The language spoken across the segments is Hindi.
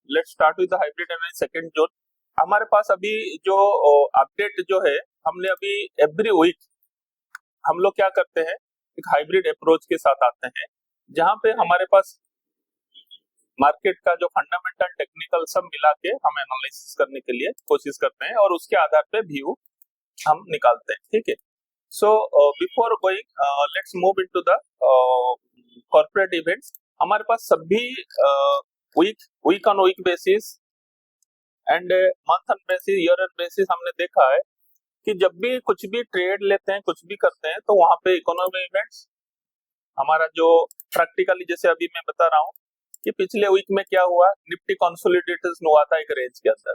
Let's start with the hybrid analysis second zone. हमारे पास अभी जो अपडेट जो है, हमने अभी एवरी वीक हम लोग क्या करते हैं, एक हाइब्रिड अप्रोच के साथ आते हैं, जहां पे हमारे पास मार्केट का जो फंडामेंटल टेक्निकल सब मिला के हम एनालिसिस करने के लिए कोशिश करते हैं और उसके आधार पे व्यू हम निकालते हैं। ठीक है, so before going let's move into the corporate events. हमारे पास सभी week on week basis and month on basis, year on basis हमने देखा है कि जब भी कुछ भी ट्रेड लेते हैं, कुछ भी करते हैं, तो वहां पे इकोनॉमी इवेंट्स हमारा जो प्रैक्टिकली, जैसे अभी मैं बता रहा हूँ कि पिछले वीक में क्या हुआ, निफ्टी कंसोलिडेटेड हुआ था एक रेंज के अंदर।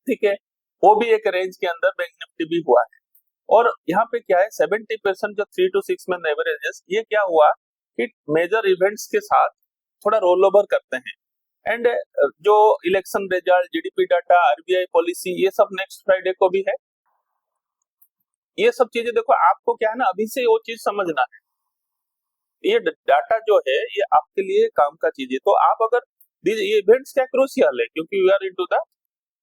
ठीक है, वो भी एक रेंज के अंदर बैंक निफ्टी भी हुआ है। और यहाँ पे क्या है, 70% जो 3 to 6 मंथ एवरेजेस, ये क्या हुआ कि मेजर इवेंट्स के साथ थोड़ा रोल ओवर करते हैं। एंड जो election result, GDP data, RBI policy, ये सब नेक्स्ट फ्राइडे को भी है। ये सब चीजें देखो, आपको क्या है ना, अभी से वो चीज समझना है। ये डाटा जो है ये आपके लिए काम का चीज है। तो आप अगर ये इवेंट्स क्या क्रूशियल है, क्योंकि we are into the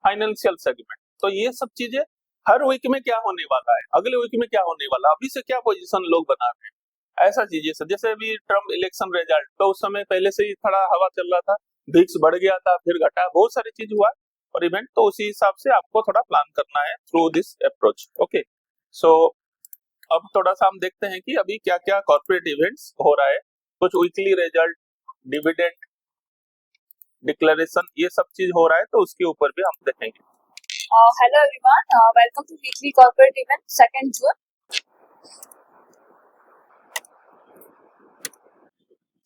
financial segment. तो ये सब चीजें हर वीक में क्या होने वाला है, अगले वीक में क्या होने वाला, अभी से क्या पोजीशन लोग बना रहे हैं, ऐसा चीजें से। जैसे अभी ट्रम्प इलेक्शन रिजल्ट, तो उस समय पहले से ही थोड़ा हवा चल रहा था, विक्स बढ़ गया था, फिर घटा, बहुत सारी चीज हुआ और इवेंट। तो उसी हिसाब से आपको थोड़ा प्लान करना है थ्रू दिस अप्रोच। ओके, सो अब थोड़ा सा हम देखते हैं कि अभी क्या क्या कॉर्पोरेट इवेंट्स हो रहा है। कुछ वीकली रिजल्ट, डिविडेंड डिक्लेरेशन, ये सब चीज हो रहा है, तो उसके ऊपर भी हम देखेंगे। Hello everyone, welcome to weekly corporate event 2nd June.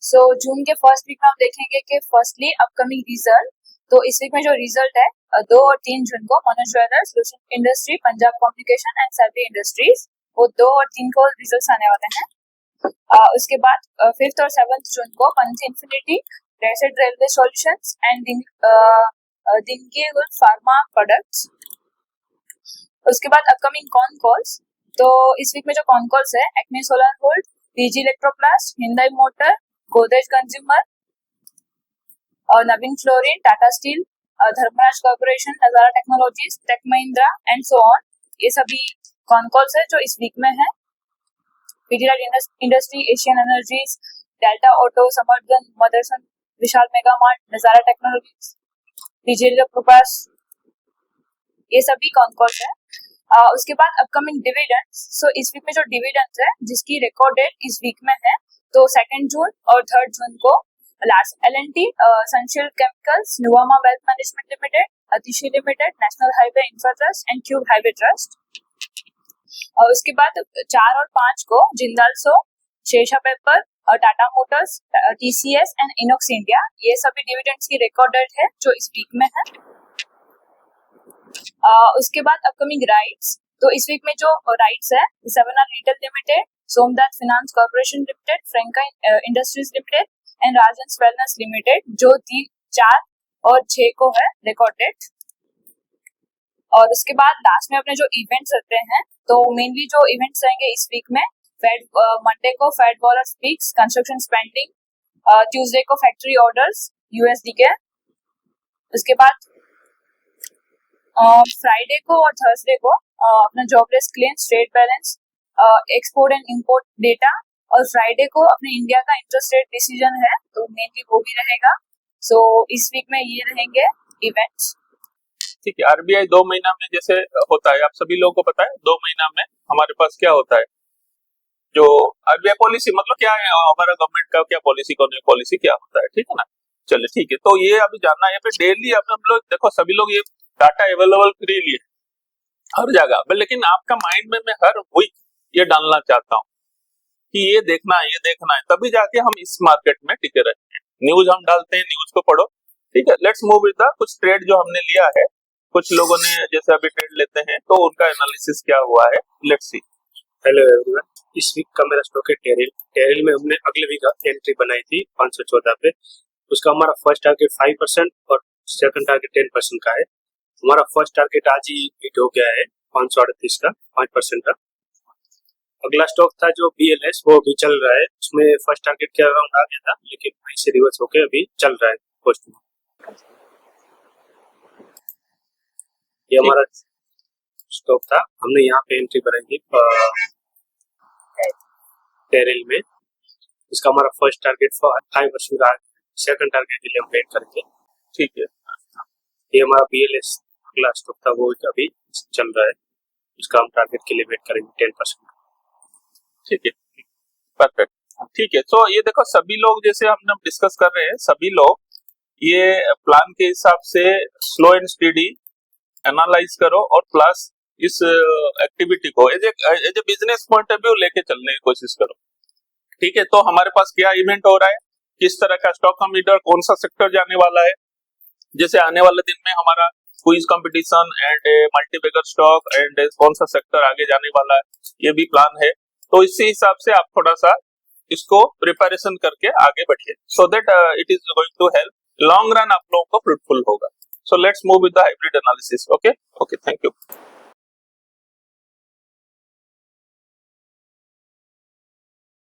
So जून के फर्स्ट वीक में हम देखेंगे कि फर्स्टली अपकमिंग रिजल्ट। तो इस वीक में जो रिजल्ट है 2 और 3 जून को Manoj jewellers, Lucent industry, Punjab communication and salary industries, वो 2 और 3 को रिजल्ट्स आने वाले हैं। उसके बाद 5th और 7th जून को पंच इन्फिनिटी, रेसेट रेलवे सॉल्यूशंस एंड दिनके फार्मा प्रोडक्ट्स। उसके बाद अपकमिंग कॉन कॉल्स। तो इस वीक में जो कॉन कॉल्स है, Acme Solar hold, PG Electroplast, Hyundai Motor, Godrej Consumer और Navin Fluorine, Tata Steel, Dharmaraj Corporation, Nazara Technologies, Tech Mahindra and so on, ये सभी कॉन कॉल्स है जो इस वीक में है। PDR industry, Asian energies, delta auto, समर्थन, मदरसन, विशाल मेगा मार्ट, नजारा टेक्नोलॉजीज, पीजी इलेक्ट्रोप्लास्ट, ये सभी कॉन कॉल्स है। उसके बाद अपकमिंग डिविडेंड्स। सो इस वीक में जो डिविडेंड्स है जिसकी रिकॉर्ड डेट इस वीक में है, तो 2nd जून और 3rd जून को last LNT, Sunshield Chemicals, Nuvama Wealth Management Limited, Atishay Limited, National Highway Infra Trust and Cube Highway Trust. और उसके बाद 4 और 5 को Jindal Saw, Sesha Paper, Tata Motors, TCS and Inox India, ये सभी डिविडेंड्स की रिकॉर्ड डेट है जो इस वीक में है। उसके बाद अपकमिंग राइट्स। तो इस वीक में जो राइट्स है, सवना Retail Limited, Somnath Finance Corporation Limited, फ्रैंका Industries Limited and Rajan Wellness Limited, जो 4 और 6 को है रिकॉर्ड डेट। और उसके बाद लास्ट में अपने जो इवेंट्स रहते हैं, तो मेनली जो इवेंट्स रहेंगे इस वीक में, फेड मंडे को Fed Waller speaks, construction spending, Tuesday को फैक्ट्री ऑर्डर्स यूएसडी के। उसके बाद फ्राइडे को और थर्सडे को अपना jobless claims, trade balance, export and import data, और फ्राइडे को अपने इंडिया का इंटरेस्ट रेट डिसीजन है, तो मेनली वो भी रहेगा। सो इस वीक में ये रहेंगे इवेंट्स। ठीक है, आरबीआई 2 महीना में जैसे होता है, आप सभी लोगों को पता है 2 महीना में हमारे पास क्या होता है, जो आरबीआई पॉलिसी, मतलब क्या है हमारा गवर्नमेंट का क्या पॉलिसी, कौन पॉलिसी क्या होता है। ठीक है ना, चलिए ठीक है। तो ये अभी जानना है, पे डेली अब हम लोग देखो, सभी लोग ये डाटा अवेलेबल फ्रीली है हर जगह, लेकिन आपका माइंड में मैं हर वीक ये डालना चाहता हूँ कि ये देखना है, ये देखना है, तभी जाके हम इस मार्केट में टिके रहते हैं। न्यूज हम डालते हैं, न्यूज को पढ़ो। ठीक है, लेट्स मूव विद द कुछ ट्रेड जो हमने लिया है। कुछ लोगों ने जैसे अभी ट्रेड लेते हैं, तो उनका एनालिसिस क्या हुआ है, लेट्स सी। हेलो एवरीवन, इस वीक का मेरा स्टॉक है टेरिल में हमने अगले वीक एंट्री बनाई थी 514 पे। उसका हमारा फर्स्ट टारगेट 5% और सेकंड टारगेट 10% का है। हमारा फर्स्ट टारगेट आज ही हिट हो गया है 538 का, 5% का। अगला स्टॉक था जो बीएलएस, वो भी चल रहा है। उसमें फर्स्ट टारगेट के अराउंड आ गया था, लेकिन वहीं से रिवर्स होकर अभी चल रहा है पॉजिटिव। ये हमारा स्टॉक था, हमने यहाँ पे एंट्री बनाई थी टेरिल में। इसका हमारा फर्स्ट टारगेट 5% का, सेकंड टारगेट के लिए हम वेट करेंगे। ठीक है, ये हमारा BLS अगला स्टॉक था, वो अभी चल रहा है, इसका हम टारगेट के लिए वेट करेंगे 10%। ठीक है, परफेक्ट। ठीक है, तो ये देखो सभी लोग जैसे हमने डिस्कस कर रहे हैं, सभी लोग ये प्लान के हिसाब से स्लो एंड स्टेडी एनालाइज करो और प्लस इस एक्टिविटी को as a business point of view लेके चलने की कोशिश करो। ठीक है, तो हमारे पास क्या इवेंट हो रहा है, किस तरह का स्टॉक का मीटर, कौन सा सेक्टर जाने वाला है, जैसे आने वाले दिन में हमारा quiz competition and multibagger stock and कौन सा सेक्टर आगे जाने वाला है, ये भी प्लान है। तो इसी हिसाब से आप थोड़ा सा इसको प्रिपरेशन करके आगे बढ़िए, so that it is going to help long run, आप लोगों को फ्रूटफुल होगा। So let's move with the hybrid analysis. Okay, thank you.